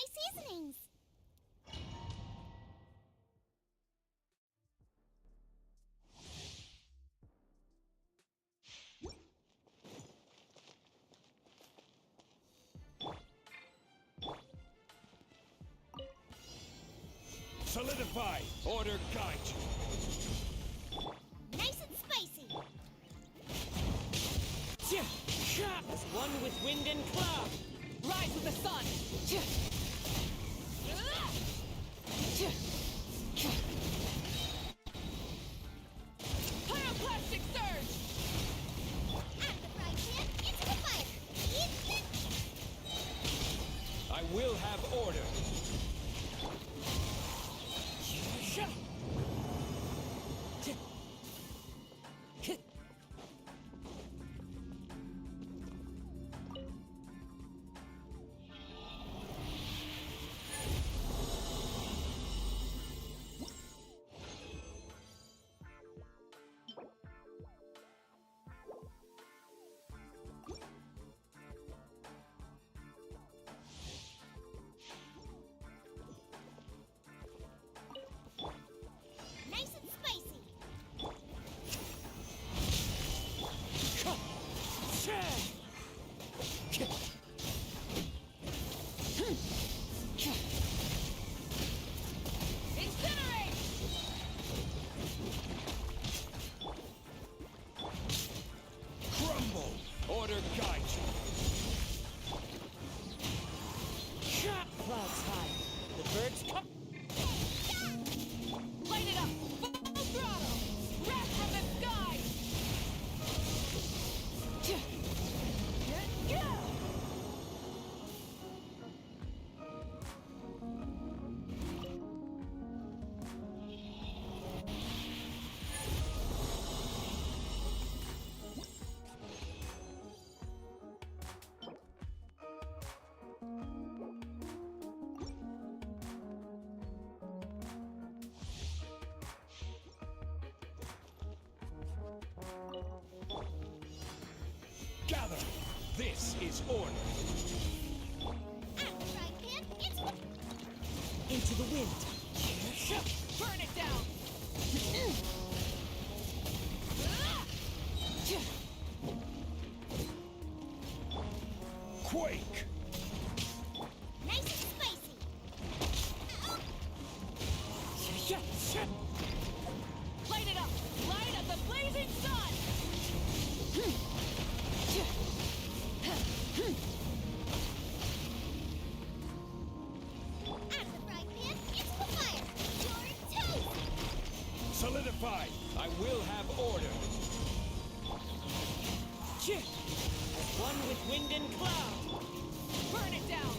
my seasonings. Solidify! Order guide you! Nice and spicy. As one with wind and cloud. Rise with the sun. Pyroclastic surge. Out of the frying pan, into the fire. Eat it. I will have order! Nice and spicy. Incinerate! Crumble! Order guide you! Clouds high. The birds come. Light it up! Full throttle! Wrath from the sky! Gather! This is order! Out of the frying pan, into the... Into the wind. Burn it down! Quake! Nice and spicy. Ow. Light it up! Light of the blazing sun! Out of the frying pan, into the fire. You're toast. Solidify! I will have order! As one with wind and cloud! Burn it down!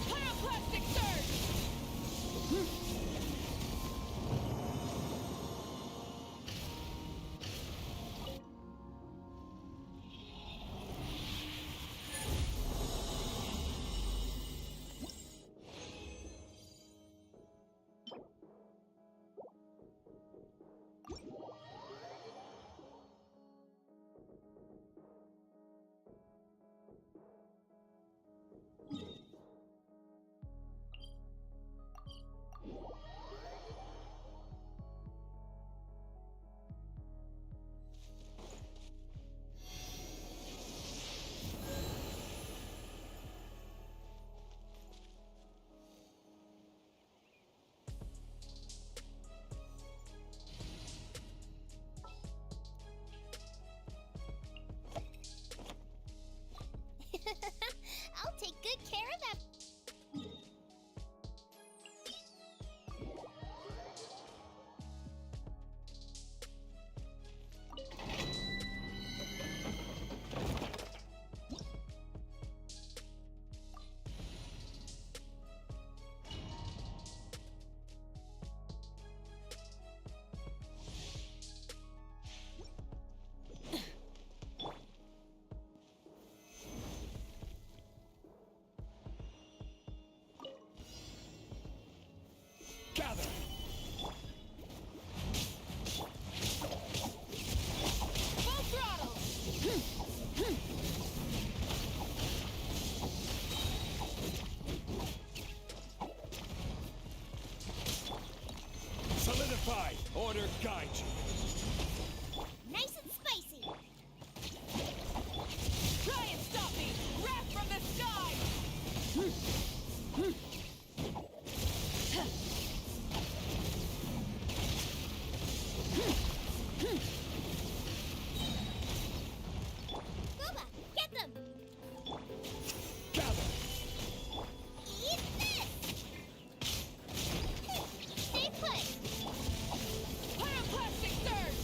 Pyroclastic surge! I'll take good care of that. guide you. Nice and spicy. Try and stop me! Wrath from the sky! Booba, get them! Gather. Eat this! Stay put! Pyroclastic surge!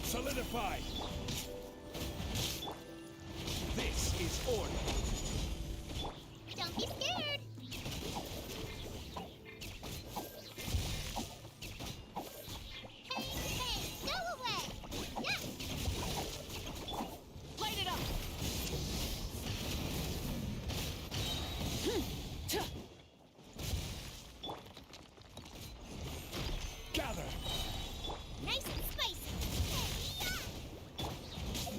Solidify. This is order. Don't be scared! Bang, bang, go away! Yeah! Light it up! Gather. Nice and spicy! Yeah!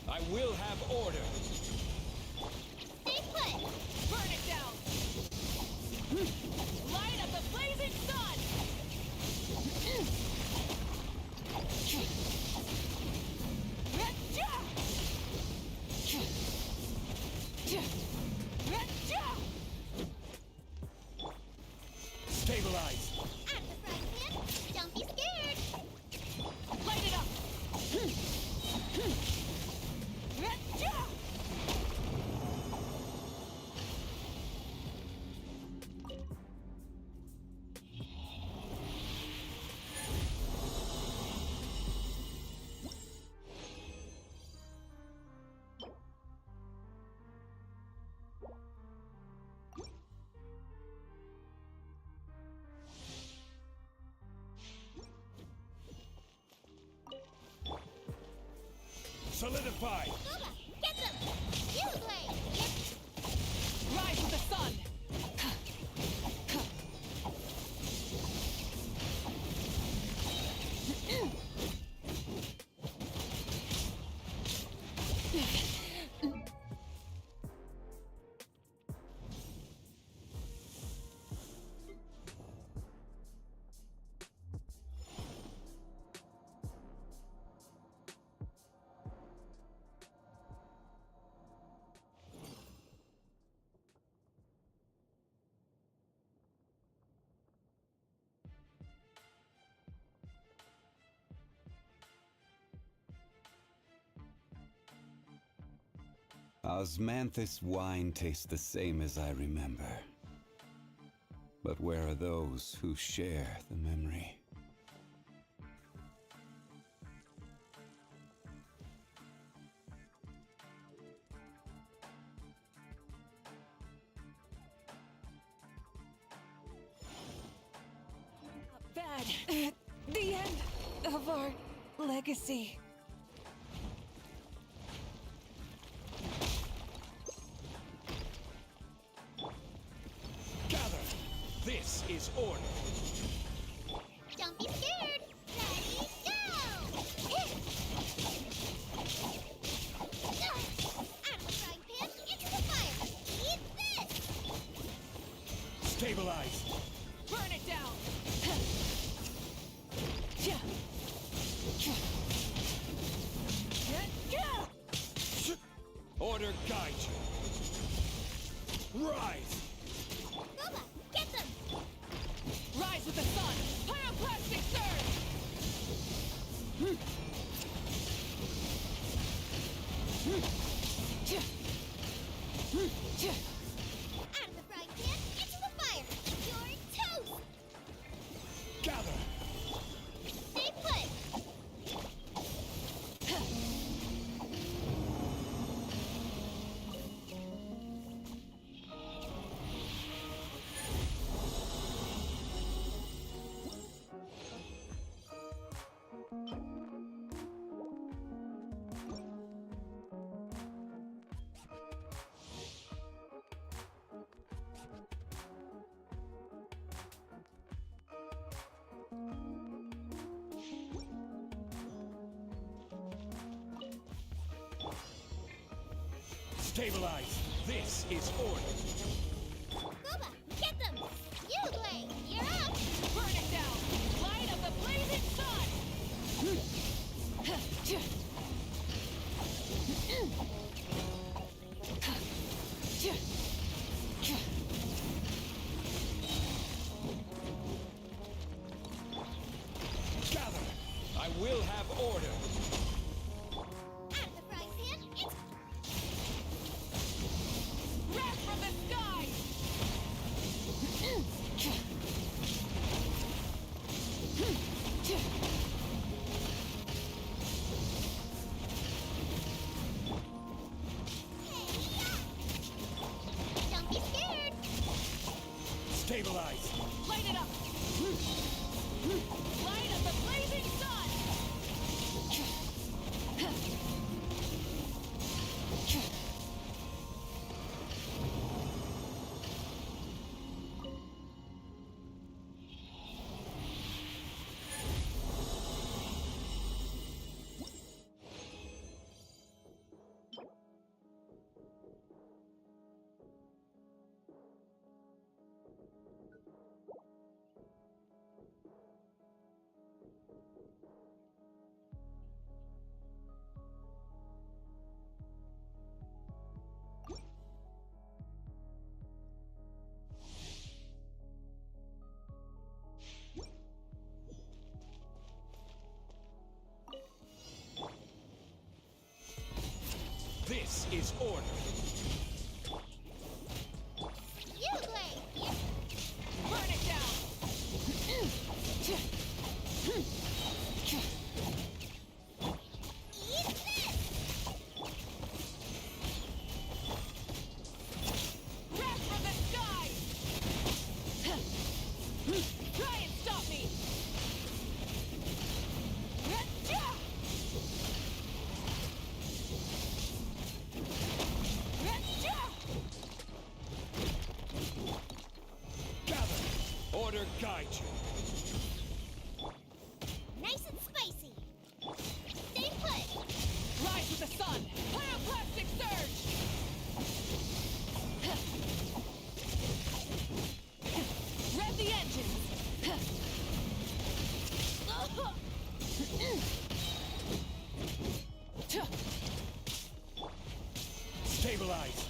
I will have order. Stay put! Burn it down! Light up the blazing sun! Stabilize. Out of the frying pan! Don't be scared! Light it up! Solidify. Booba, get them! Steel blade! Rise with the sun! Osmanthus wine tastes the same as I remember. But where are those who share the memory? Bad. The end of our legacy. Gather. This is order. Don't be scared! Ready, go! Out of the frying pan, into the fire! Eat this! Stabilize. Burn it down! Order guide you. Rise. Booba, get them! Rise with the sun! Pyroclastic surge! Out of the frying pan, into the fire! You're toast! Gather. Stay put! Stabilize. This is order. Booba, get them! You, Blade, you're up! Burn it down! Light of the blazing sun! Gather. I will have order. Out of the frying pan, it's... Wrath from the sky! Don't be scared! Stabilize. Light it up! Light of the blazing sun! This is order. You, Blade, you're... Burn it down! Eat this! Wrath from the sky! Try and stop me! Gather. Order guide you. Nice and spicy! Stay put! Rise with the sun! Pyroclastic surge! Rev the engines! Stabilize.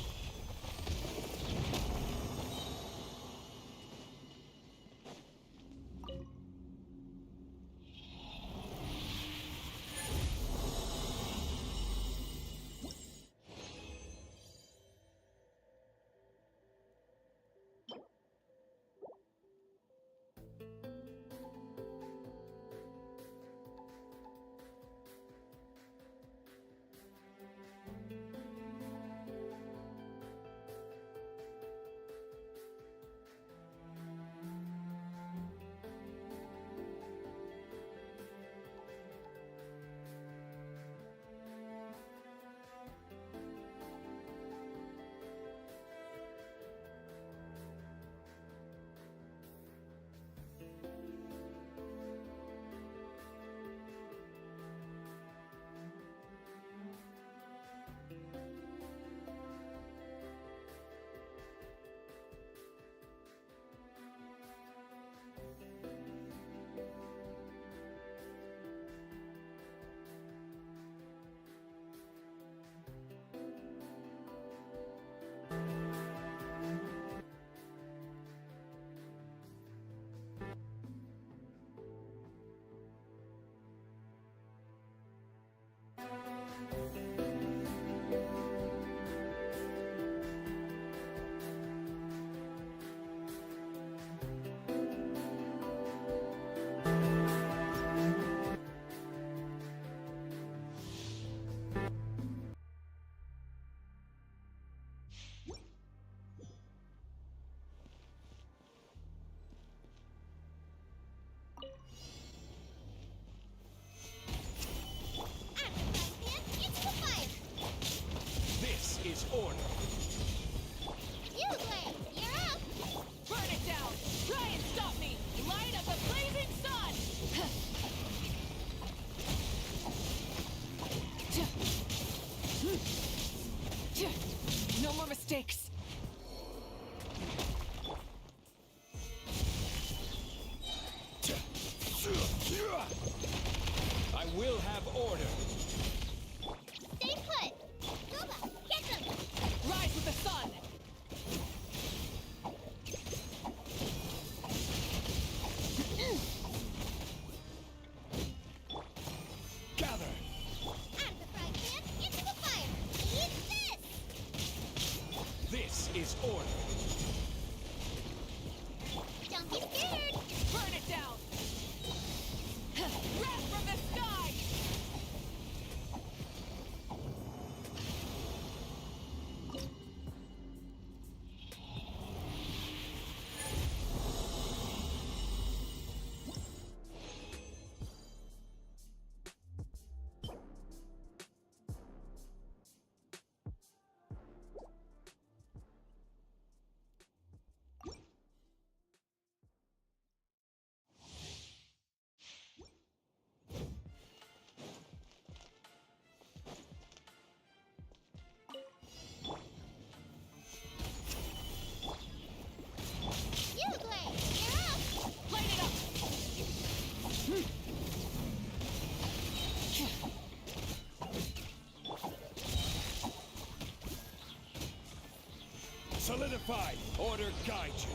Solidified! Order guide you!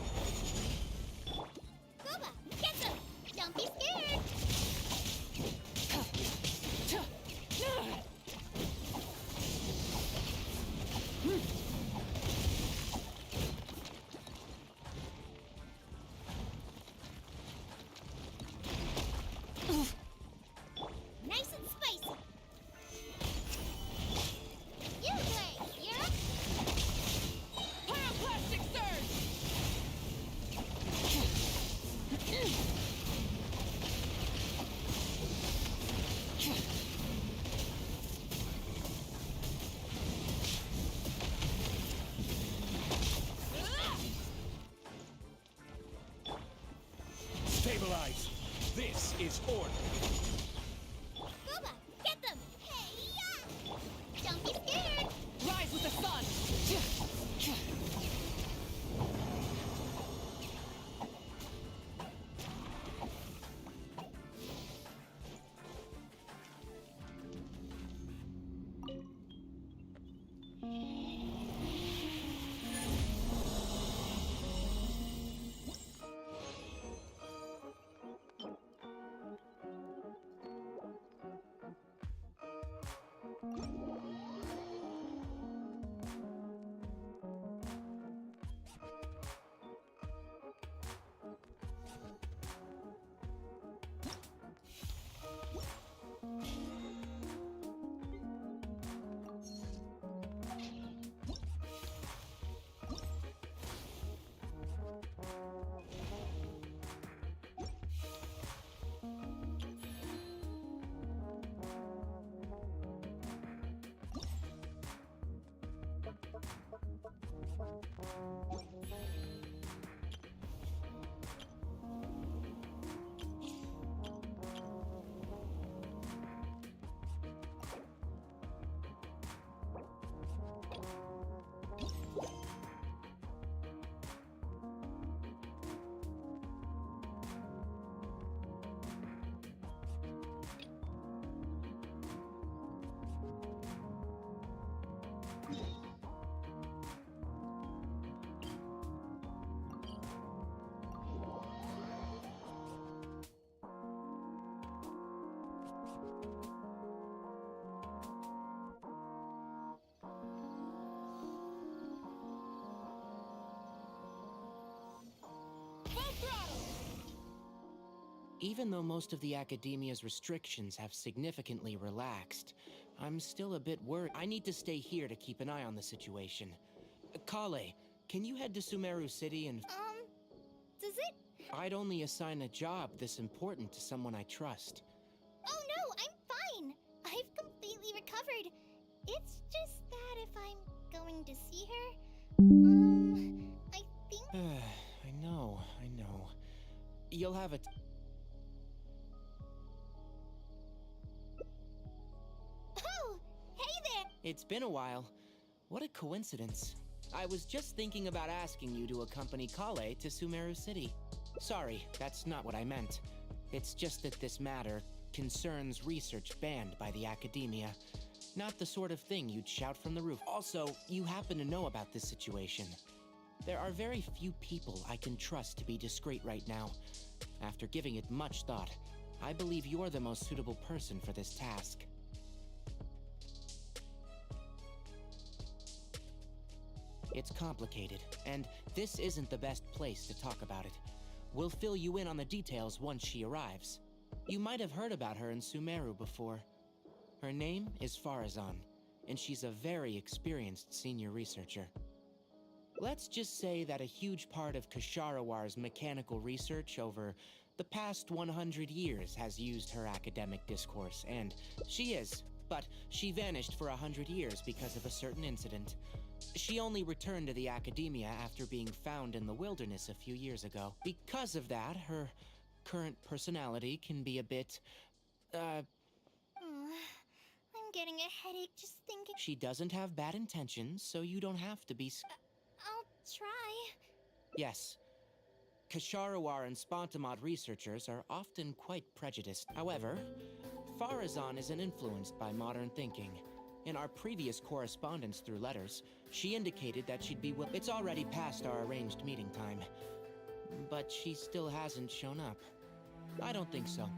Gooba, get them! Don't be scared! Nice and spicy! You play! You're up! Pyroclastic surge! Stabilize! This is order! Gooba, get them! Hey-ya! Don't be scared! Rise with the sun! Even though most of the academia's restrictions have significantly relaxed, I'm still a bit worried. I need to stay here to keep an eye on the situation. Kale, can you head to Sumeru City and... Does it? I'd only assign a job this important to someone I trust. Oh no, I'm fine! I've completely recovered. It's just that if I'm going to see her, I think... I know. You'll have a... Oh, hey there! It's been a while. What a coincidence. I was just thinking about asking you to accompany Kale to Sumeru City. Sorry, that's not what I meant. It's just that this matter concerns research banned by the academia. Not the sort of thing you'd shout from the roof. Also, you happen to know about this situation. There are very few people I can trust to be discreet right now. After giving it much thought, I believe you're the most suitable person for this task. It's complicated, and this isn't the best place to talk about it. We'll fill you in on the details once she arrives. You might have heard about her in Sumeru before. Her name is Farazan, and she's a very experienced senior researcher. Let's just say that a huge part of Kasharawar's mechanical research over the past 100 years has used her academic discourse, and she is, but she vanished for 100 years because of a certain incident. She only returned to the academia after being found in the wilderness a few years ago. Because of that, her current personality can be a bit, I'm getting a headache just thinking. She doesn't have bad intentions, so you don't have to be I'll try. Yes. Kasharawar and Spontamod researchers are often quite prejudiced. However, Farazan isn't influenced by modern thinking. In our previous correspondence through letters, She indicated that she'd be It's already past our arranged meeting time. But she still hasn't shown up. I don't think so.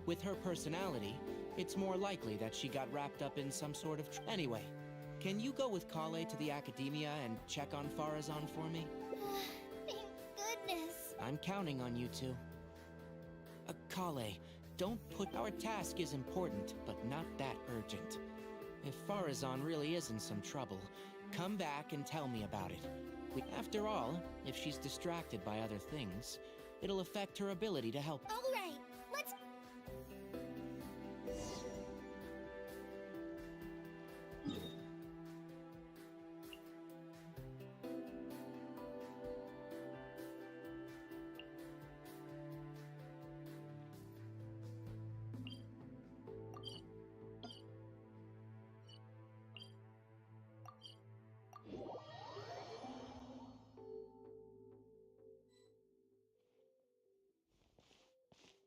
With her personality, it's more likely that she got wrapped up in some sort of Anyway, can you go with Kale to the academia and check on Farazan for me? Thank goodness. I'm counting on you two. Kale, don't put... Our task is important, but not that urgent. If Farazan really is in some trouble, come back and tell me about it. After all, if she's distracted by other things, it'll affect her ability to help. All right, let's...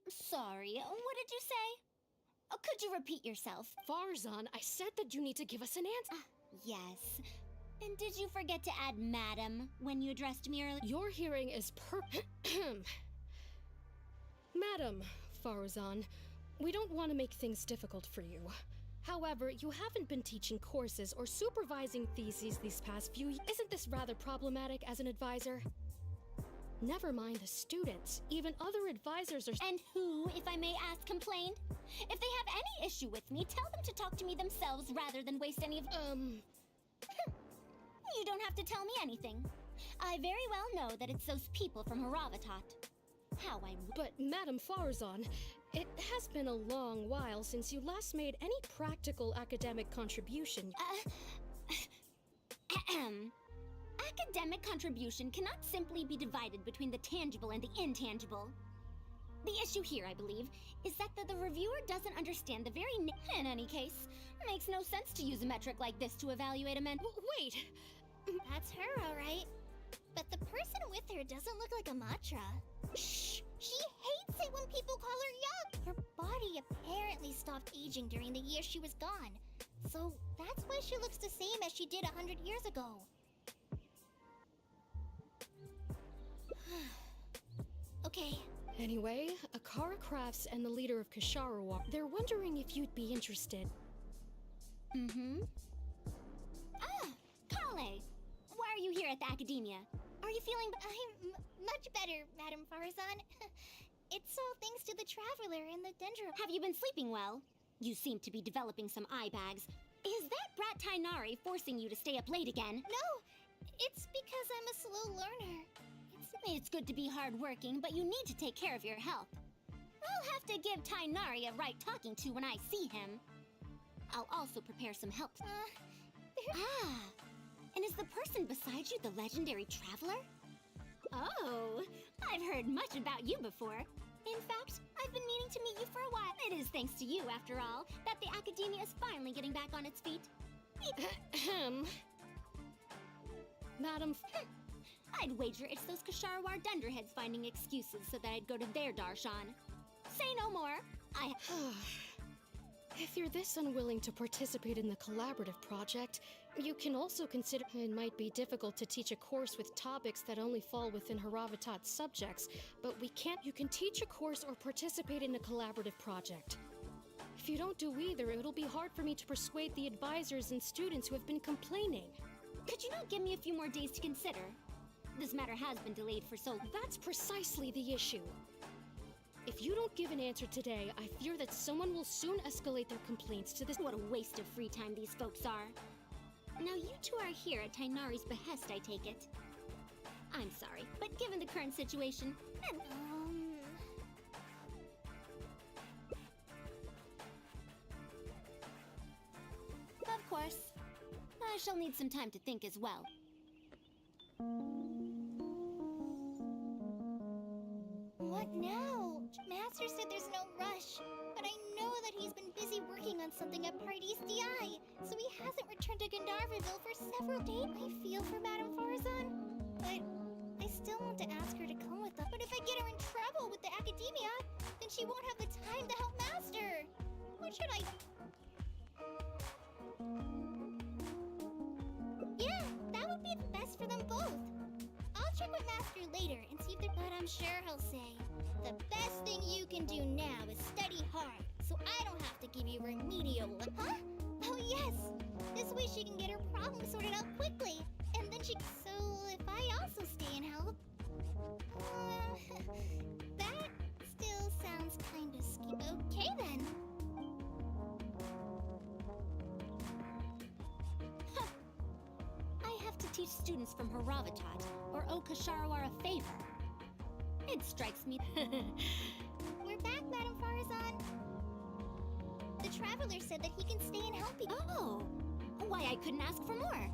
Sorry, what did you say? Oh, could you repeat yourself? Farzan, I said that you need to give us an answer. Yes. And did you forget to add madam when you addressed me earlier? Your hearing is Madam Farzan, we don't want to make things difficult for you. However, you haven't been teaching courses or supervising theses these past few years. Isn't this rather problematic as an advisor? Never mind the students. Even other advisors are... And who, if I may ask, complained? If they have any issue with me, tell them to talk to me themselves rather than waste any of... You don't have to tell me anything. I very well know that it's those people from Haravatat. How I... But, Madam Farzan, it has been a long while since you last made any practical academic contribution. Academic contribution cannot simply be divided between the tangible and the intangible. The issue here, I believe, is that the reviewer doesn't understand the very In any case, makes no sense to use a metric like this to evaluate a Wait! That's her, all right. But the person with her doesn't look like a Matra. Shh! She hates it when people call her young! Her body apparently stopped aging during the year she was gone. So that's why she looks the same as she did 100 years ago. Okay. Anyway, Akara Crafts and the leader of Kasharu they're wondering if you'd be interested. Mm-hmm. Ah, Kale! Why are you here at the academia? Are you feeling... I'm much better, Madam Farazan. It's all thanks to the Traveler and the Dendro... Have you been sleeping well? You seem to be developing some eye bags. Is that brat Tainari forcing you to stay up late again? No, it's because I'm a slow learner. It's good to be hardworking, but you need to take care of your health. I'll have to give Tainari a right talking to when I see him. I'll also prepare some help. And is the person beside you the legendary Traveler? Oh, I've heard much about you before. In fact, I've been meaning to meet you for a while. It is thanks to you, after all, that the academia is finally getting back on its feet. Madam... I'd wager it's those Kasharwar dunderheads finding excuses so that I'd go to their darshan. Say no more. If you're this unwilling to participate in the collaborative project, you can also consider it might be difficult to teach a course with topics that only fall within Haravatat's subjects, but we can't. You can teach a course or participate in a collaborative project. If you don't do either, it'll be hard for me to persuade the advisors and students who have been complaining. Could you not give me a few more days to consider? This matter has been delayed for so long. That's precisely the issue. If you don't give an answer today, I fear that someone will soon escalate their complaints to this. What a waste of free time these folks are. Now you two are here at Tainari's behest, I take it. I'm sorry, but given the current situation, Of course. I shall need some time to think as well. What now? Master said there's no rush, but I know that he's been busy working on something at Party's DI, so he hasn't returned to Gandharville for several days. I feel for Madame Farazan, but I still want to ask her to come with us. But if I get her in trouble with the academia, then she won't have the time to help Master. What should I... Yeah, for them both. I'll check with Master later and see if they're... But I'm sure he'll say, the best thing you can do now is study hard, so I don't have to give you remedial... Huh? Oh yes! This way she can get her problem sorted out quickly. And then she... So if I also stay and help... that still sounds kind of okay then. Huh. I have to teach students from Haravatat or owe Kasharawar a favor. It strikes me... We're back, Madame Farazan. The Traveler said that he can stay and help you. Oh! Why, I couldn't ask for more.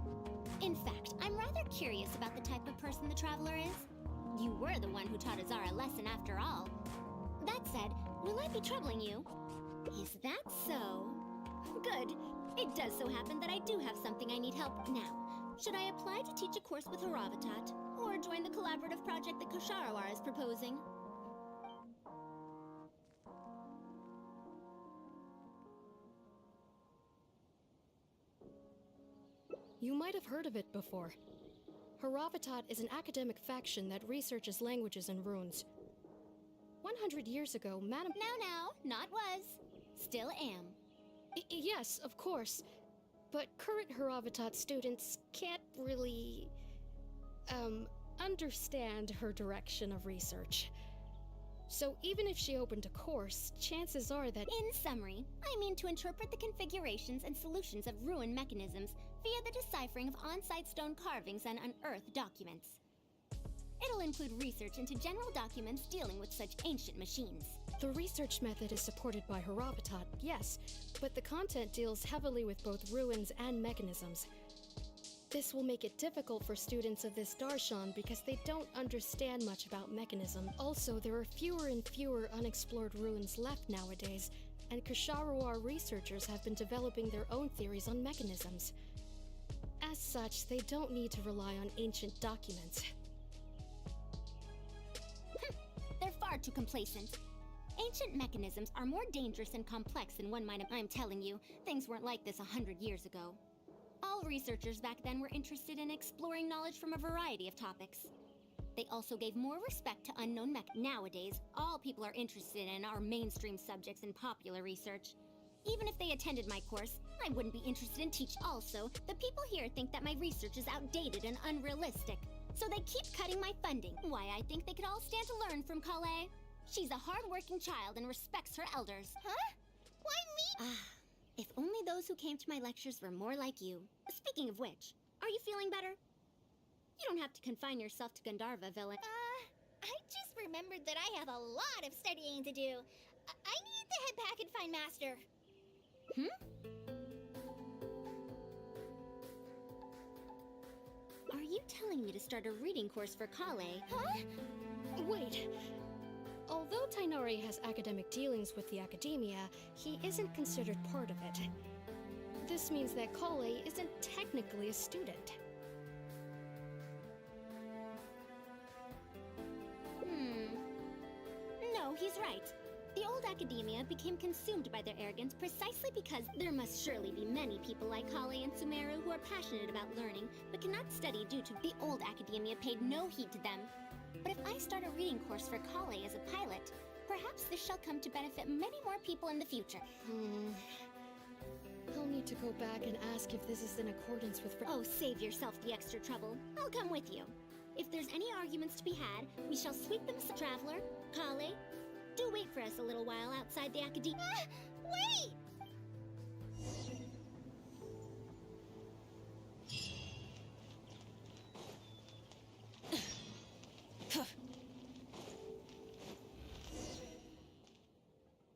In fact, I'm rather curious about the type of person the Traveler is. You were the one who taught Azara a lesson after all. That said, will I be troubling you? Is that so? Good. It does so happen that I do have something I need help now. Should I apply to teach a course with Haravatat, or join the collaborative project that Kasharawar is proposing? You might have heard of it before. Haravatat is an academic faction that researches languages and runes. 100 years ago, Madam... No, not was. Still am. Yes, of course. But current Haravatat students can't really... understand her direction of research. So even if she opened a course, chances are that... In summary, I mean to interpret the configurations and solutions of ruin mechanisms via the deciphering of on-site stone carvings and unearthed documents. It'll include research into general documents dealing with such ancient machines. The research method is supported by Haravatat, yes, but the content deals heavily with both ruins and mechanisms. This will make it difficult for students of this darshan because they don't understand much about mechanism. Also, there are fewer and fewer unexplored ruins left nowadays, and Kasharawar researchers have been developing their own theories on mechanisms. As such, they don't need to rely on ancient documents. They're far too complacent. Ancient mechanisms are more dangerous and complex than one might have... I'm telling you, things weren't like this 100 years ago. All researchers back then were interested in exploring knowledge from a variety of topics. They also gave more respect to unknown mech. Nowadays, all people are interested in are mainstream subjects in popular research. Even if they attended my course, I wouldn't be interested in teach. Also, the people here think that my research is outdated and unrealistic. So they keep cutting my funding. Why, I think they could all stand to learn from Kale. She's a hard-working child and respects her elders. Huh? Why me? If only those who came to my lectures were more like you. Speaking of which, are you feeling better? You don't have to confine yourself to Gandharva, villain. I just remembered that I have a lot of studying to do. I need to head back and find Master. Are you telling me to start a reading course for Kale? Huh? Wait. Although Tainari has academic dealings with the academia, he isn't considered part of it. This means that Kale isn't technically a student. No, he's right. The old academia became consumed by their arrogance precisely because there must surely be many people like Kale and Sumeru who are passionate about learning but cannot study due to the old academia paid no heed to them. But if I start a reading course for Kale as a pilot, perhaps this shall come to benefit many more people in the future. I'll need to go back and ask if this is in accordance with... Oh, save yourself the extra trouble. I'll come with you. If there's any arguments to be had, we shall sweep them aside. Traveler, Kale, do wait for us a little while outside the academia. Wait!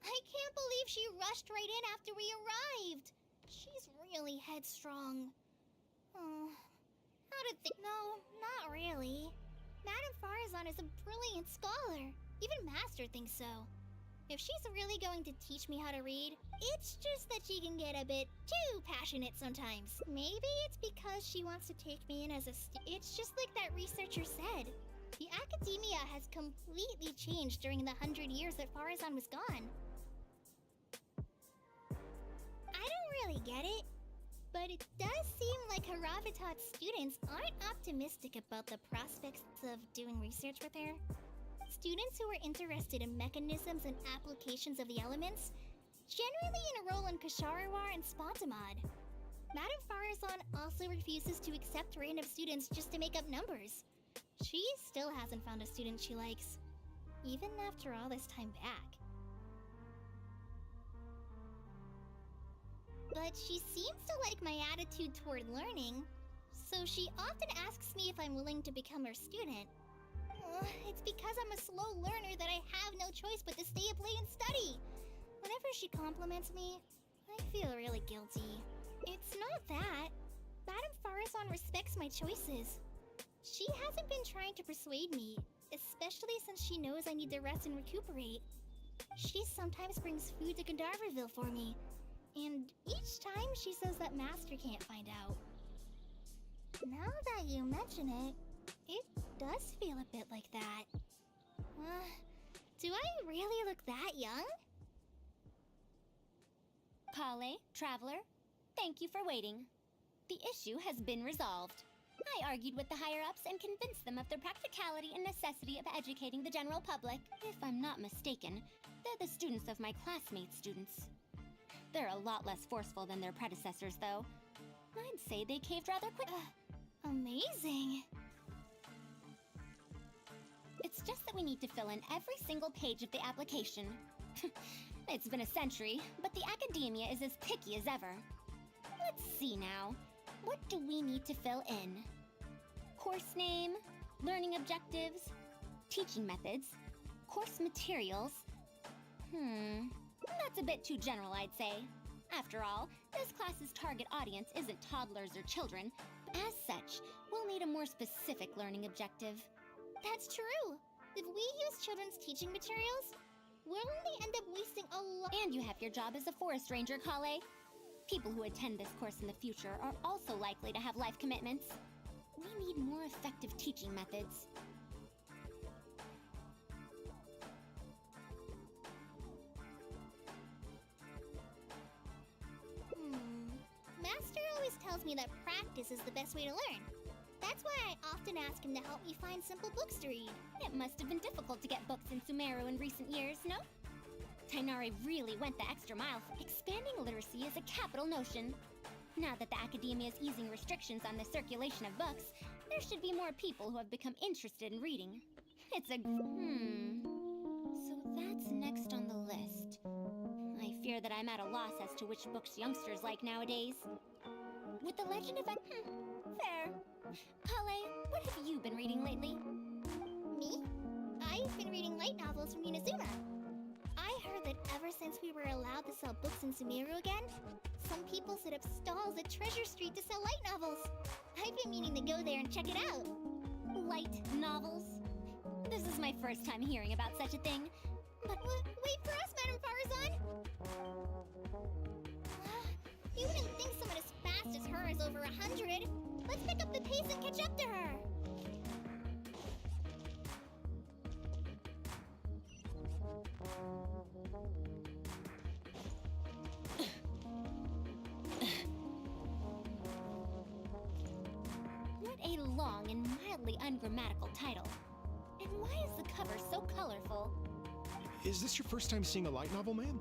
I can't believe she rushed right in after we arrived. She's really headstrong. How to think? No, not really. Madame Farazan is a brilliant scholar. Even Master thinks so. If she's really going to teach me how to read, it's just that she can get a bit too passionate sometimes. Maybe it's because she wants to take me in as a It's just like that researcher said. The academia has completely changed during the 100 years that Farazan was gone. I don't really get it, but But it does seem like Haravitat's students aren't optimistic about the prospects of doing research with her. Students who are interested in mechanisms and applications of the elements generally enroll in Kasharawar and Spontamod. Madame Farazan also refuses to accept random students just to make up numbers. She still hasn't found a student she likes, even after all this time back. But she seems to like my attitude toward learning, so she often asks me if I'm willing to become her student. It's because I'm a slow learner that I have no choice but to stay up late and study. Whenever she compliments me, I feel really guilty. It's not that. Madame Farazan respects my choices. She hasn't been trying to persuade me, especially since she knows I need to rest and recuperate. She sometimes brings food to Gandharvaville for me, and each time she says that Master can't find out. Now that you mention it, it does feel a bit like that. Do I really look that young? Kale, Traveler, thank you for waiting. The issue has been resolved. I argued with the higher-ups and convinced them of the practicality and necessity of educating the general public. If I'm not mistaken, they're the students of my classmates' students. They're a lot less forceful than their predecessors, though. I'd say they caved rather quick. Amazing. It's just that we need to fill in every single page of the application. It's been a century, but the academia is as picky as ever. Let's see now. What do we need to fill in? Course name, learning objectives, teaching methods, course materials. That's a bit too general, I'd say. After all, this class's target audience isn't toddlers or children. As such, we'll need a more specific learning objective. That's true. If we use children's teaching materials, we'll only end up wasting a lot. And you have your job as a forest ranger, Kale. People who attend this course in the future are also likely to have life commitments. We need more effective teaching methods. Master always tells me that practice is the best way to learn. That's why I often ask him to help me find simple books to read. It must have been difficult to get books in Sumeru in recent years, no? Tainari really went the extra mile. Expanding literacy is a capital notion. Now that the academia is easing restrictions on the circulation of books, there should be more people who have become interested in reading. It's a... So that's next on the list. I fear that I'm at a loss as to which books youngsters like nowadays. With the Legend of... fair. Kale, what have you been reading lately? Me? I've been reading light novels from Inazuma. I heard that ever since we were allowed to sell books in Sumeru again, some people set up stalls at Treasure Street to sell light novels. I've been meaning to go there and check it out. Light novels? This is my first time hearing about such a thing. But wait for us, Madame Farazan! You wouldn't think someone as fast as her is over 100. Let's pick up the pace and catch up to her! What a long and mildly ungrammatical title. And why is the cover so colorful? Is this your first time seeing a light novel, ma'am?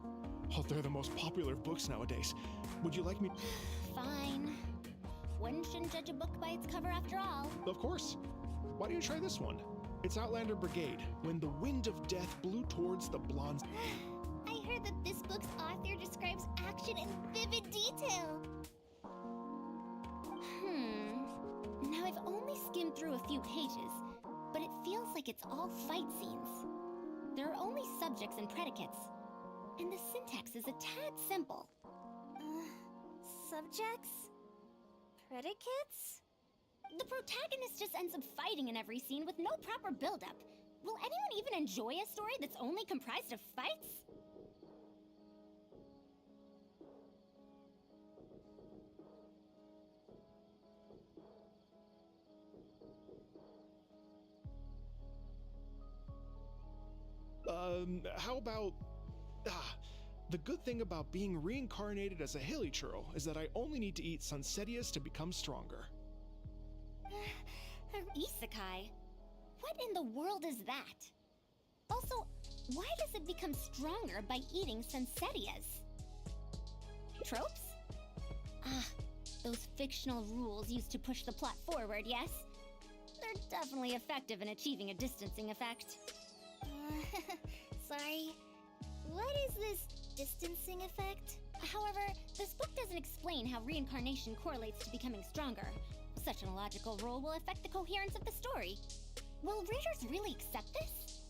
Oh, they're the most popular of books nowadays. Would you like me... Fine. One shouldn't judge a book by its cover after all. Of course. Why don't you try this one? It's Outlander Brigade, When the Wind of Death Blew Towards the Blonde... I heard that this book's author describes action in vivid detail. Now I've only skimmed through a few pages, but it feels like it's all fight scenes. There are only subjects and predicates, and the syntax is a tad simple. Subjects? Predicates? The protagonist just ends up fighting in every scene with no proper build-up. Will anyone even enjoy a story that's only comprised of fights? How about... The good thing about being reincarnated as a hilichurl is that I only need to eat Sunsetias to become stronger. Isekai? What in the world is that? Also, why does it become stronger by eating Sunsetias? Tropes? Ah, those fictional rules used to push the plot forward, yes? They're definitely effective in achieving a distancing effect. Sorry. What is this distancing effect? However, this book doesn't explain how reincarnation correlates to becoming stronger. Such an illogical rule will affect the coherence of the story. Will readers really accept this?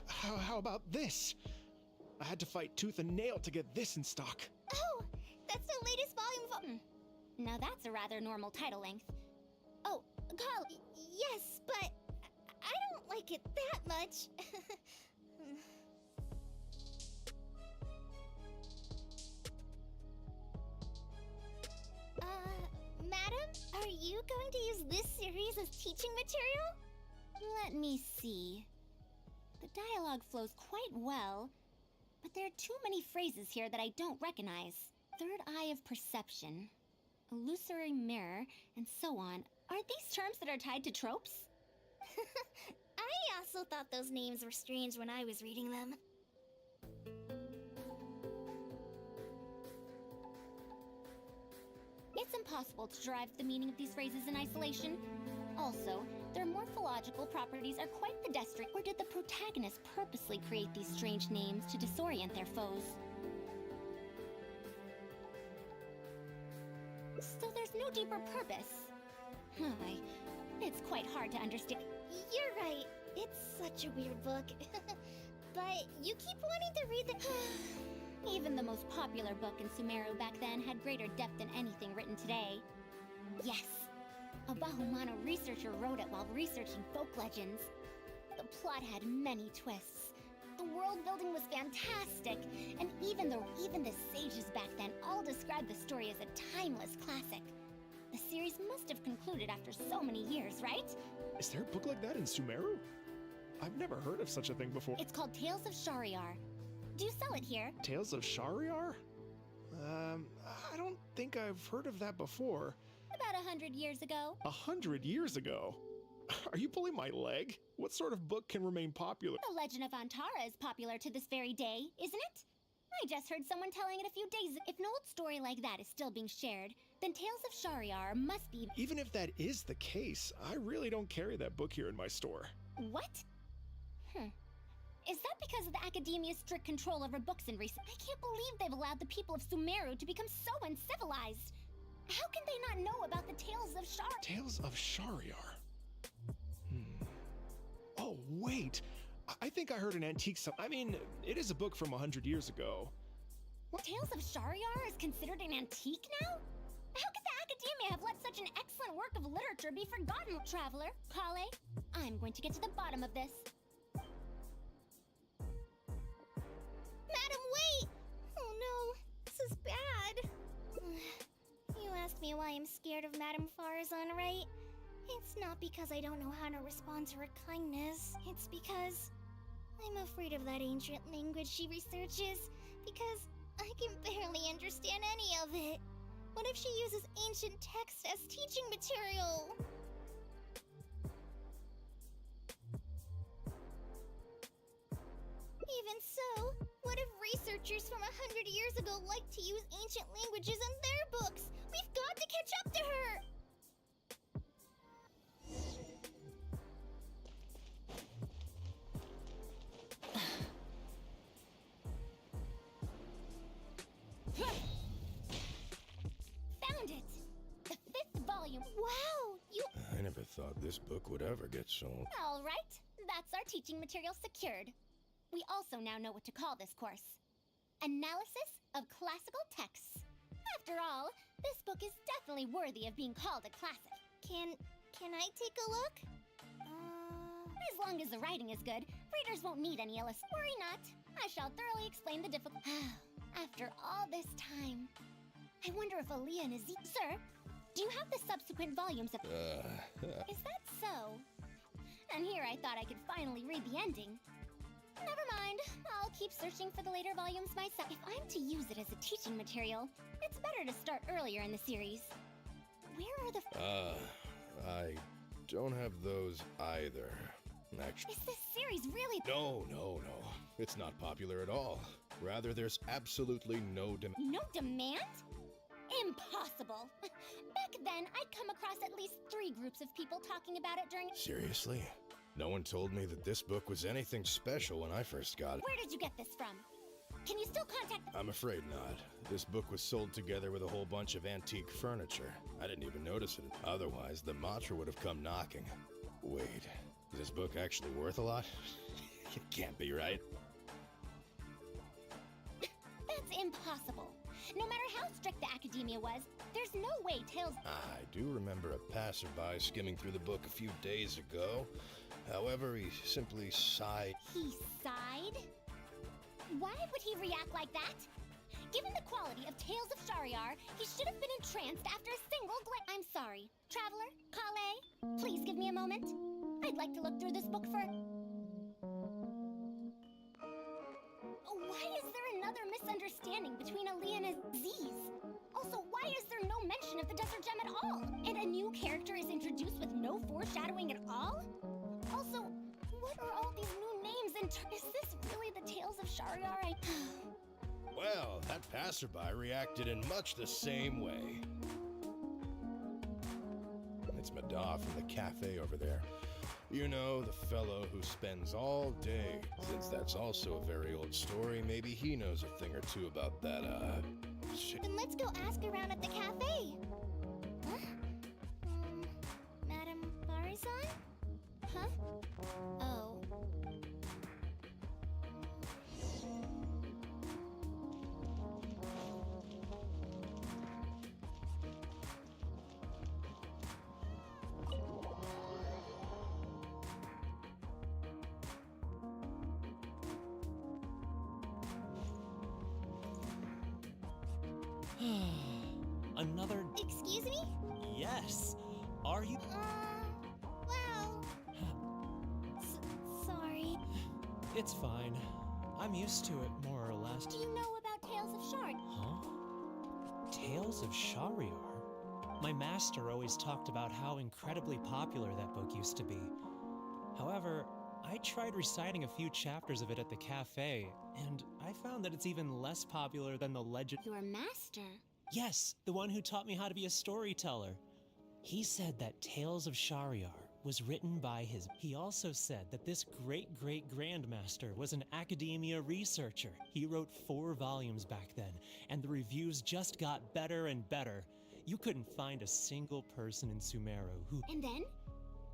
How about this? I had to fight tooth and nail to get this in stock. Oh, that's the latest volume of... Now that's a rather normal title length. Oh, Carl, Yes, but I don't like it that much. Madam, are you going to use this series as teaching material? let me see. The dialogue flows quite well, but there are too many phrases here that I don't recognize. Third eye of perception, illusory mirror, and so on. Aren't these terms that are tied to tropes? I also thought those names were strange when I was reading them. It's impossible to derive the meaning of these phrases in isolation. Also, their morphological properties are quite pedestrian. Or did the protagonist purposely create these strange names to disorient their foes? So there's no deeper purpose. It's quite hard to understand. You're right. It's such a weird book. But you keep wanting to read the... Even the most popular book in Sumeru back then had greater depth than anything written today. Yes, a Bahumano researcher wrote it while researching folk legends. The plot had many twists. The world building was fantastic, and even the sages back then all described the story as a timeless classic. The series must have concluded after so many years, right? Is there a book like that in Sumeru? I've never heard of such a thing before. It's called Tales of Shariar. Do you sell it here? Tales of Shariar? I don't think I've heard of that before. About 100 years ago. 100 years ago? Are you pulling my leg? What sort of book can remain popular? The Legend of Antara is popular to this very day, isn't it? I just heard someone telling it a few days. If an old story like that is still being shared, then Tales of Shariar must be... Even if that is the case, I really don't carry that book here in my store. What? Is that because of the Academia's strict control over books in recent... I can't believe they've allowed the people of Sumeru to become so uncivilized. How can they not know about the Tales of Shariar? Tales of Shariar? Oh, wait. I think I heard an antique... it is a book from 100 years ago. What? Tales of Shariar is considered an antique now? How could the Academia have let such an excellent work of literature be forgotten? Traveler, Kale, I'm going to get to the bottom of this. Madam, wait! Oh no, this is bad. You asked me why I'm scared of Madame Farazan, right? It's not because I don't know how to respond to her kindness. It's because I'm afraid of that ancient language she researches, because I can barely understand any of it. What if she uses ancient text as teaching material? Even so, what if researchers from 100 years ago like to use ancient languages in their books? We've got to catch up to her! Found it! The 5th volume. Wow, you... I never thought this book would ever get sold. All right, that's our teaching material secured. We also now know what to call this course. Analysis of Classical Texts. After all, this book is definitely worthy of being called a classic. Can I take a look? As long as the writing is good, readers won't need any illustration. Worry not, I shall thoroughly explain the difficult... After all this time, I wonder if Aaliyah and Aziz... Sir, do you have the subsequent volumes of... Is that so? And here I thought I could finally read the ending. Never mind, I'll keep searching for the later volumes myself. If I'm to use it as a teaching material, it's better to start earlier in the series. Where are the... I don't have those either. Actually, Is this series really... no. It's not popular at all. Rather, there's absolutely no demand. No demand? Impossible. Back then, I'd come across at least 3 groups of people talking about it during... Seriously? No one told me that this book was anything special when I first got it. Where did you get this from? Can you still contact the... I'm afraid not. This book was sold together with a whole bunch of antique furniture. I didn't even notice it. Otherwise, the Matra would have come knocking. Wait, is this book actually worth a lot? It can't be, right? That's impossible. No matter how strict the academia was, there's no way Tales... I do remember a passerby skimming through the book a few days ago. However, he simply sighed. He sighed? Why would he react like that? Given the quality of Tales of Shariar, he should have been entranced after a single glance. I'm sorry. Traveler, Kale, please give me a moment. I'd like to look through this book for... Why is there another misunderstanding between Ali and Aziz? Also, why is there no mention of the Desert Gem at all? And a new character is introduced with no foreshadowing at all? Also, what are all these new names and is this really the Tales of Shariar Well, that passerby reacted in much the same way. It's Madar from the cafe over there. You know, the fellow who spends all day. Since that's also a very old story, maybe he knows a thing or two about that, shit. Then let's go ask around at the cafe. Huh? Madame Barizon? Huh? Oh. Another... Excuse me? Yes. Are you... Well... sorry. It's fine. I'm used to it, more or less. Do you know about Tales of Shard? Huh? Tales of Shariar? My master always talked about how incredibly popular that book used to be. However, I tried reciting a few chapters of it at the cafe, and I found that it's even less popular than the legend. Your master? Yes, the one who taught me how to be a storyteller. He said that Tales of Shariar was written by his... He also said that this great-great-grandmaster was an academia researcher. He wrote 4 volumes back then, and the reviews just got better and better. You couldn't find a single person in Sumeru who... And then?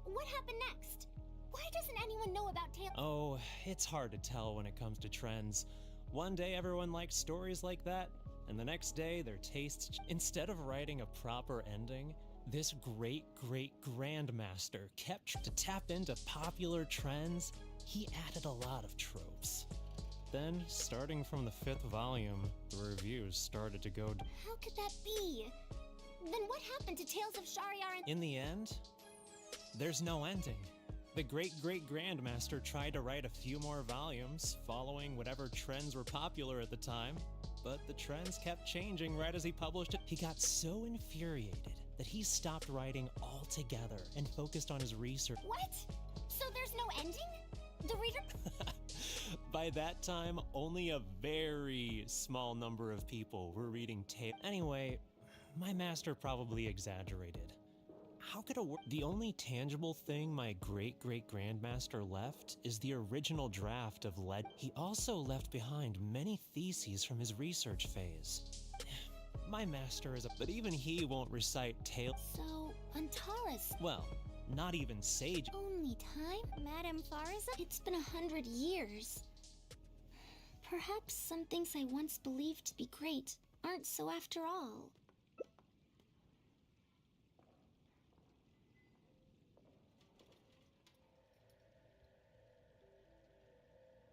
What happened next? Why doesn't anyone know about Tales? Oh, it's hard to tell when it comes to trends. One day everyone likes stories like that, and the next day their tastes... Instead of writing a proper ending, this great-great-grandmaster kept to tap into popular trends. He added a lot of tropes. Then, starting from the 5th volume, the reviews started to go... How could that be? Then what happened to Tales of Shariar and... In the end, there's no ending. The great-great-grandmaster tried to write a few more volumes, following whatever trends were popular at the time, but the trends kept changing right as he published it. He got so infuriated that he stopped writing altogether and focused on his research. What? So there's no ending? The reader... By that time, only a very small number of people were reading tales. Anyway, my master probably exaggerated. How could the only tangible thing my great-great-grandmaster left is the original draft of He also left behind many theses from his research phase. My master is but even he won't recite tales. So, Antares... Well, not even sage. Only time? Madame Farza? It's been 100 years. Perhaps some things I once believed to be great aren't so after all.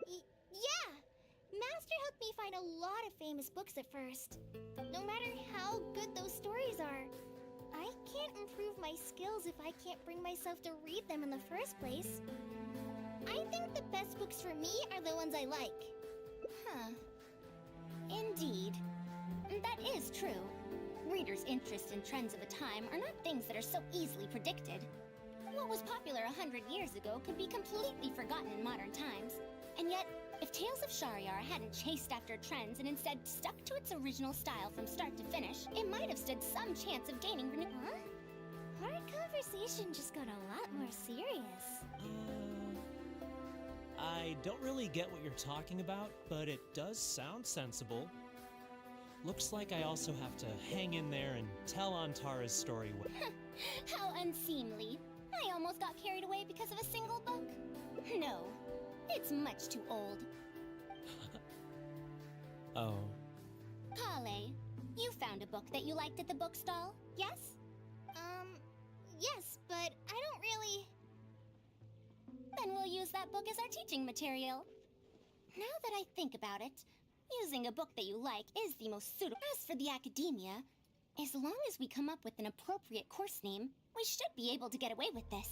Yeah! Master helped me find a lot of famous books at first. No matter how good those stories are, I can't improve my skills if I can't bring myself to read them in the first place. I think the best books for me are the ones I like. Huh. Indeed. That is true. Readers' interests and trends of a time are not things that are so easily predicted. What was popular 100 years ago could be completely forgotten in modern times. And yet, if Tales of Shariar hadn't chased after trends and instead stuck to its original style from start to finish, it might have stood some chance of gaining Huh? Our conversation just got a lot more serious. I don't really get what you're talking about, but it does sound sensible. Looks like I also have to hang in there and tell Antara's story well. How unseemly. I almost got carried away because of a single book. No, it's much too old. Oh. Kale, you found a book that you liked at the bookstall, yes? Yes, but I don't really... Then we'll use that book as our teaching material. Now that I think about it, using a book that you like is the most suitable. As for the academia, as long as we come up with an appropriate course name, we should be able to get away with this.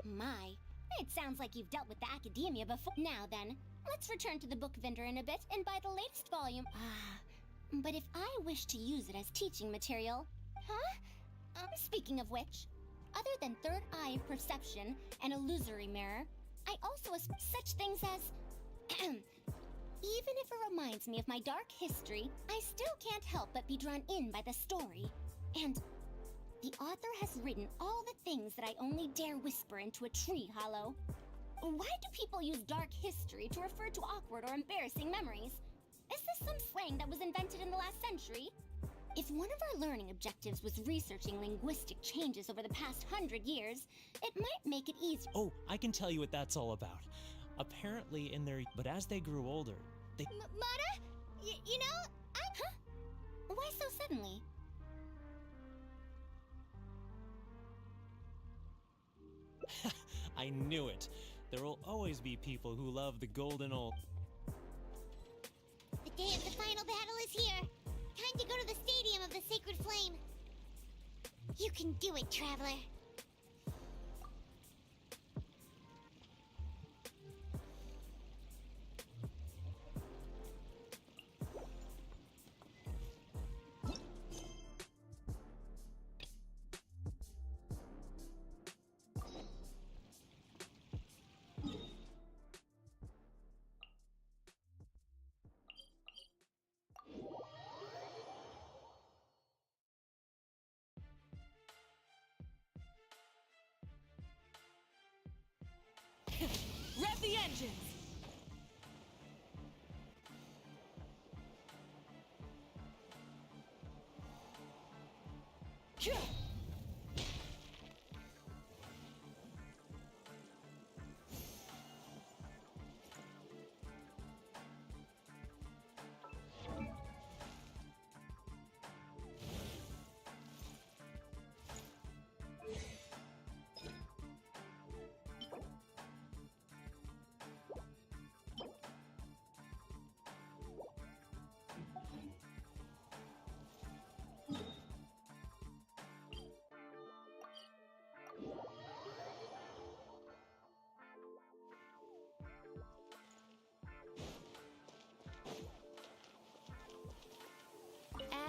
My, it sounds like you've dealt with the academia before. Now then, let's return to the book vendor in a bit and buy the latest volume. But if I wish to use it as teaching material... Huh? Speaking of which, other than third eye perception and illusory mirror, I also such things as... Even if it reminds me of my dark history, I still can't help but be drawn in by the story. And the author has written all the things that I only dare whisper into a tree hollow. Why do people use dark history to refer to awkward or embarrassing memories? Is this some slang that was invented in the last century? If one of our learning objectives was researching linguistic changes over the past 100 years, it might make it easier. Oh, I can tell you what that's all about. Apparently in their... But as they grew older, they... Mara? You know, Huh? Why so suddenly? I knew it. There will always be people who love the golden old... the day of the final battle is here. Time to go to the stadium of the Sacred Flame. You can do it, traveler. Rev the engines!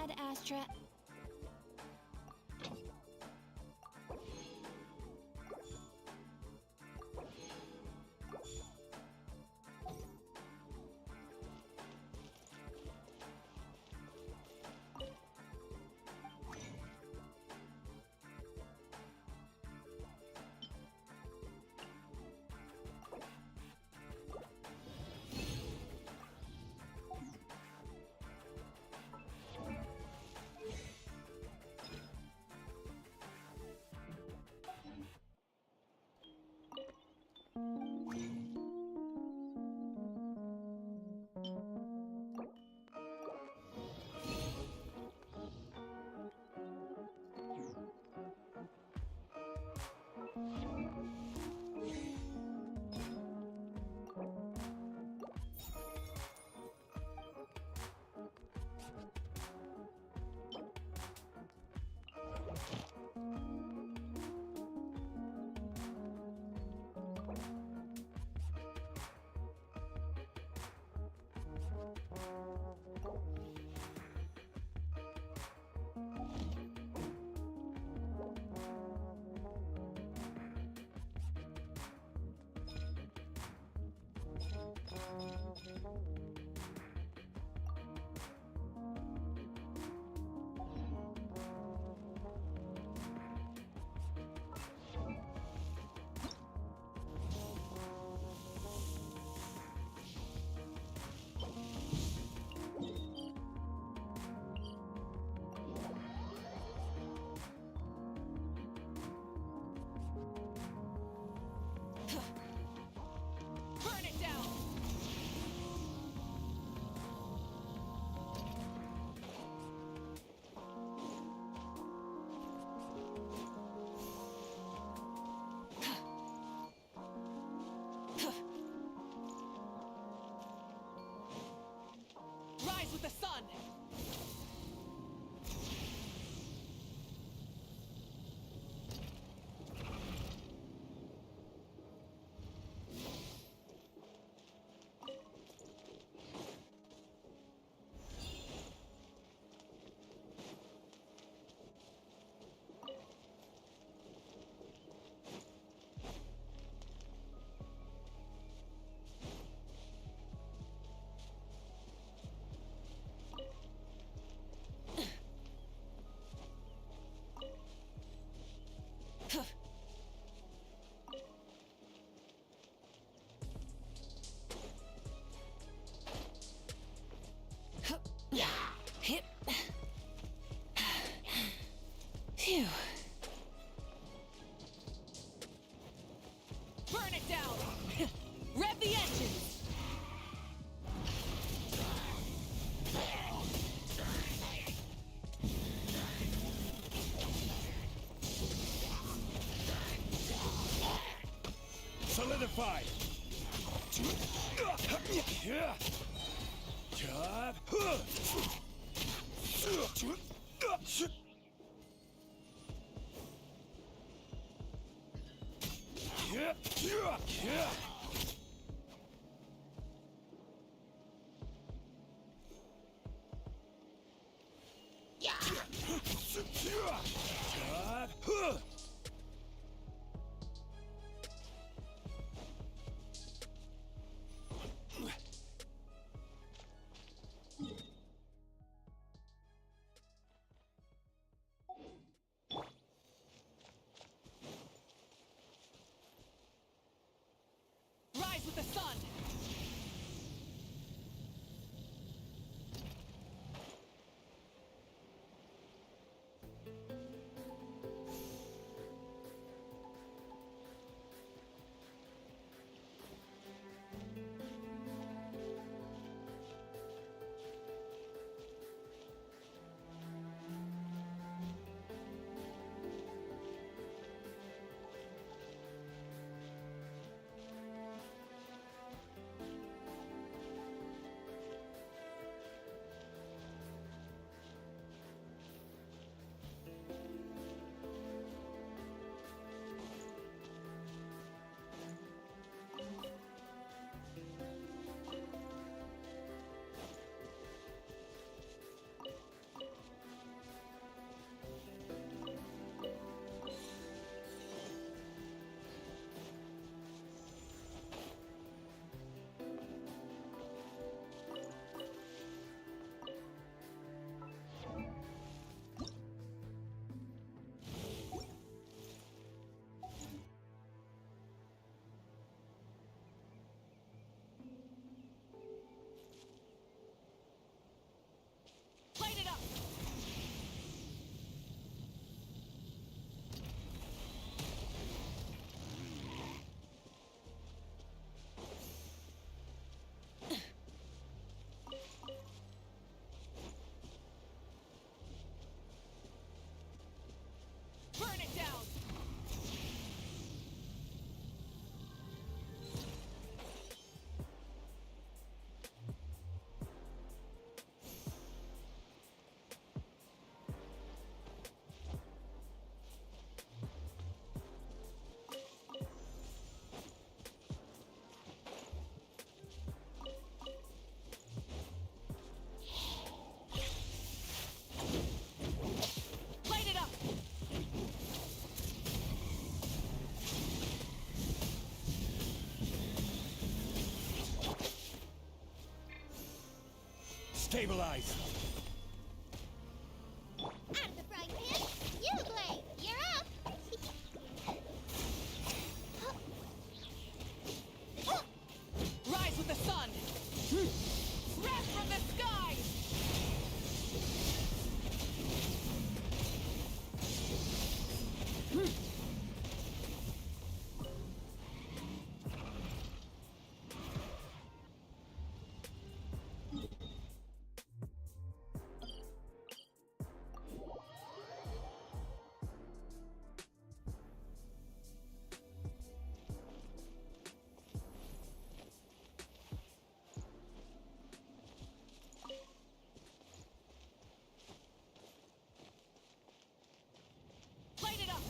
Ad Astra... Hip. Phew. Burn it down! Rev the engines! Solidified! Rise with the sun! Light it up! Burn it down! Light it up! Stabilize! Out of the frying pan, you Blade, you're up! Rise with the sun! Breath from the sky! Light it up!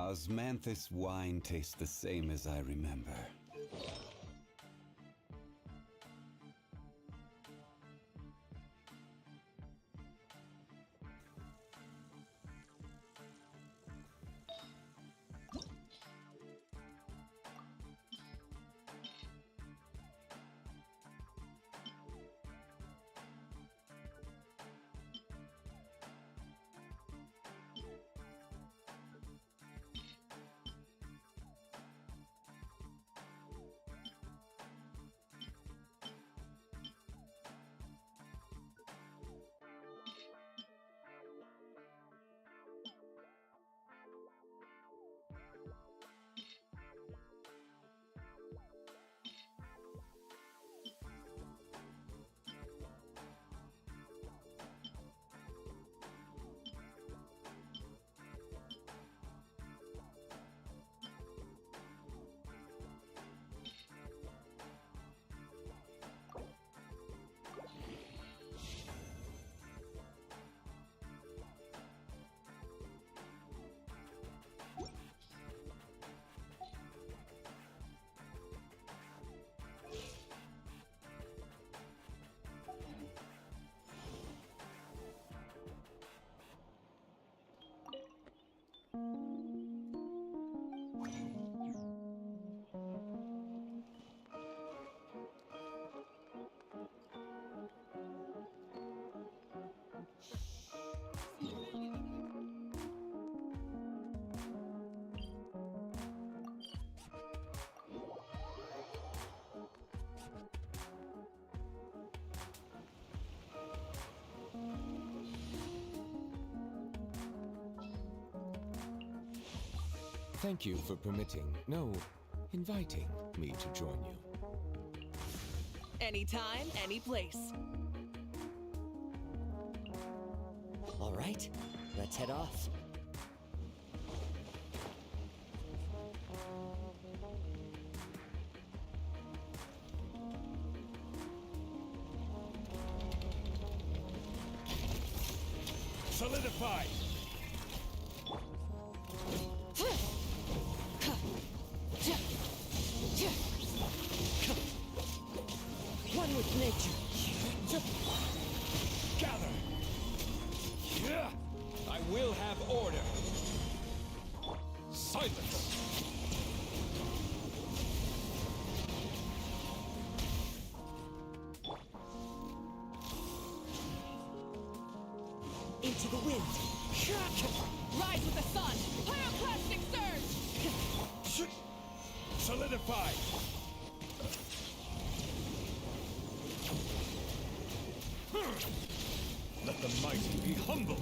Osmanthus wine tastes the same as I remember. Thank you for inviting me to join you. Anytime, any place. All right, let's head off. Solidified! One with nature. Gather! I will have order! Silence! Into the wind. Rise with the sun! Pyroclastic surge! Solidified! Let the mighty be humbled!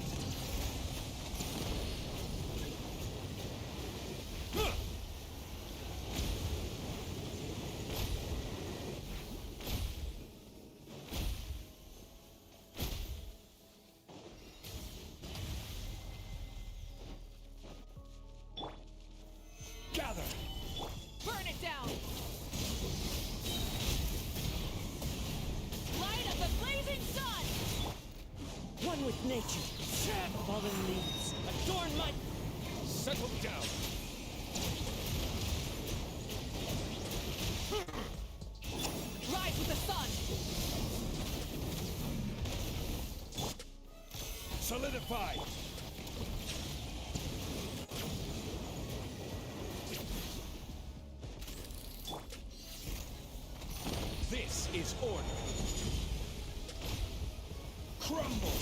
Gather! Burn it down! Light of the blazing sun! One with nature. Fallen leaves. Adorn my... Settle down! Rise with the sun! Solidified! This is order! Crumble!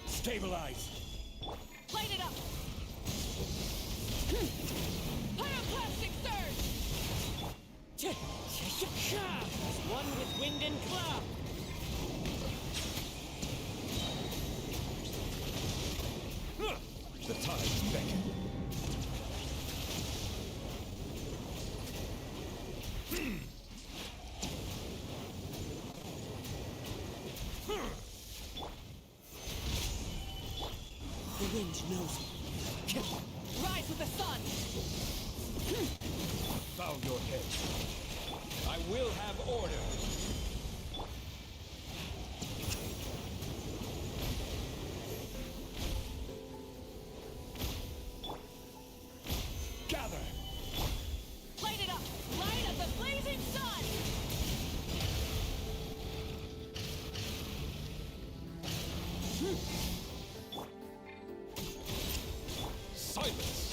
Stabilize! Light it up! Pyroclastic surge! One with wind and cloud. The tides beckon. The wind knows it. Rise with the sun! Bow your head. I will have order. Gather! Light it up! Light of the blazing sun! Silence!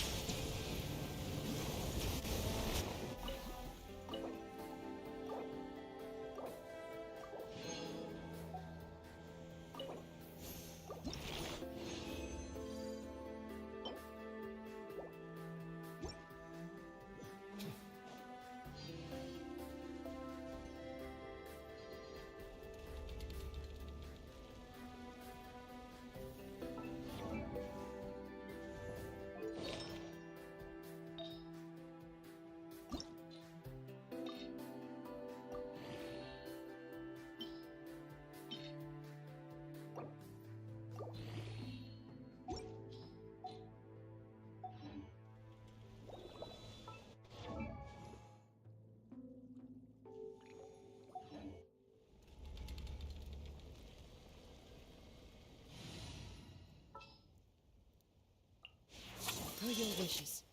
Per your wishes.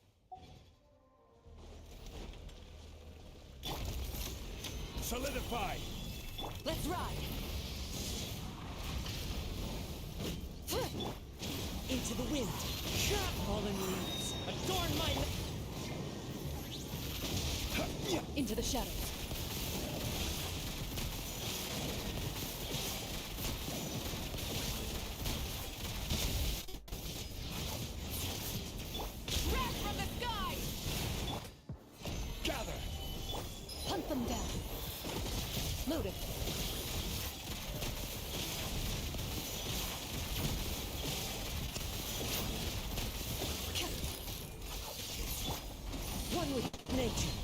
Solidify! Let's ride! Into the wind. Fallen leaves. Adorn my... Into the shadows. Wrath from the sky! Gather! Hunt them down. Loaded. One with nature.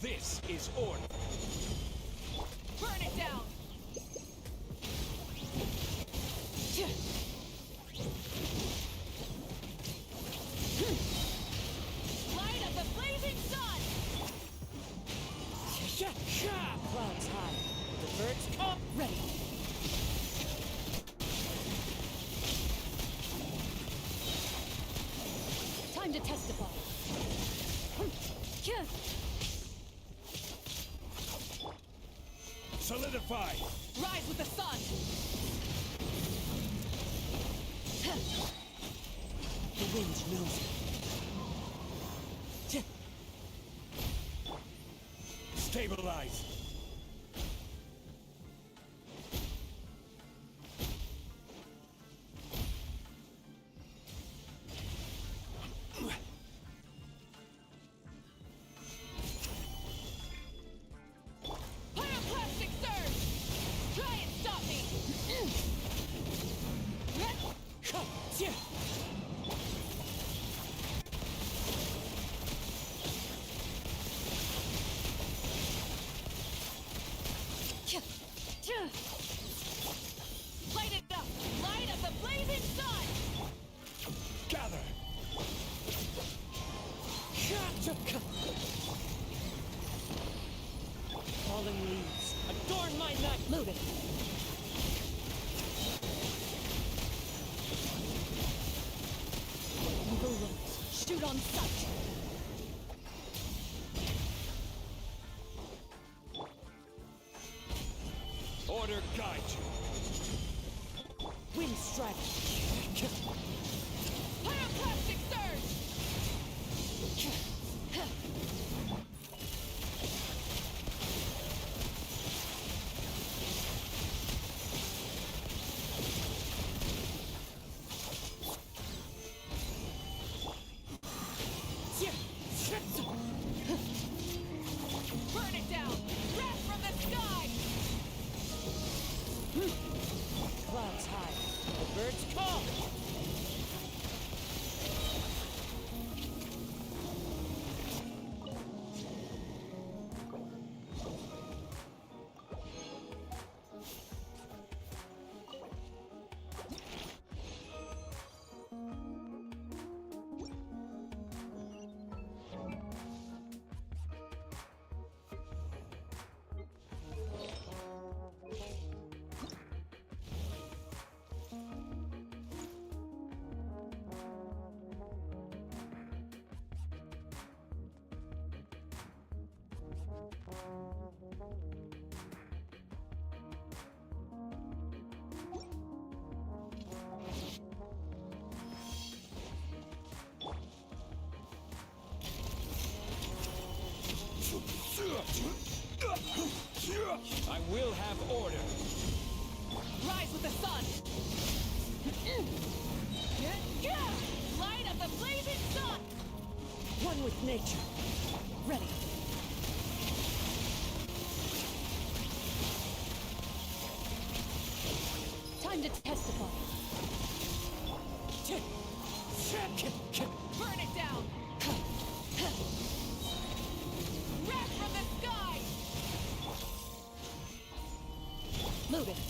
This is order. Burn it down! Light of the blazing sun! Clouds high. The birds come. Ready. Time to testify. Solidify! Rise with the sun! The wind knows it. Stabilize! Pyroclastic surge! Try and stop me! Light it up! Light of the blazing sun! Gather! Fallen leaves. Adorn my night. Loaded. Eagle Rose. Shoot on sight! Order guide you. Wind strike. Pyroclastic surge! Burn it down! Wrath from the sky! Clouds high. The birds come. I will have order. Rise with the sun! Light of the blazing sun! One with nature. Ready. Time to testify. Burn it down! Wrath from the sky! Moving.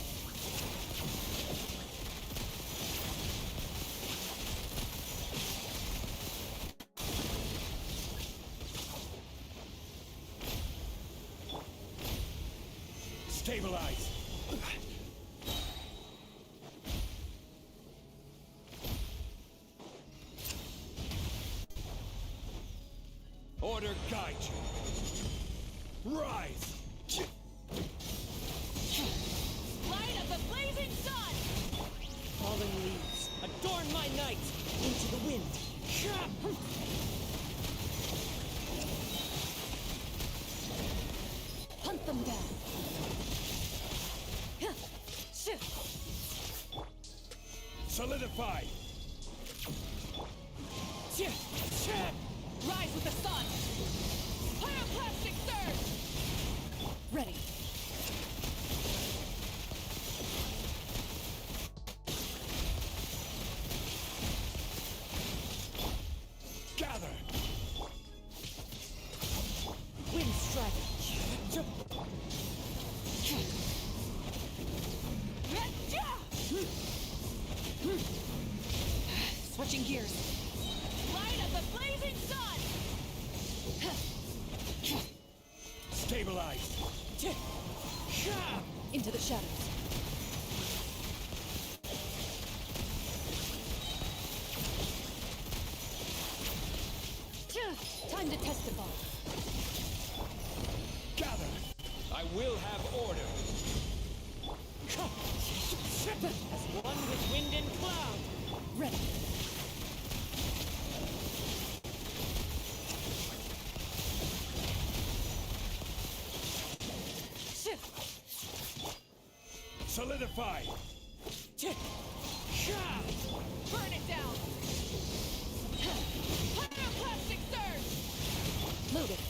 Stabilize. Order guide you. Rise. Light of the blazing sun! Fallen leaves. Adorn my night. Into the wind. Hunt them down. Solidify. Rise with the sun! Pyroclastic surge! Ready. Gather. Wind strike. Switching gears. Light of the blazing sun! Stabilize. Into the shadows. Time to testify. Gather. I will have order. As one with wind and cloud. Ready. Solidify. Burn it down! Pyroclastic surge! Move it.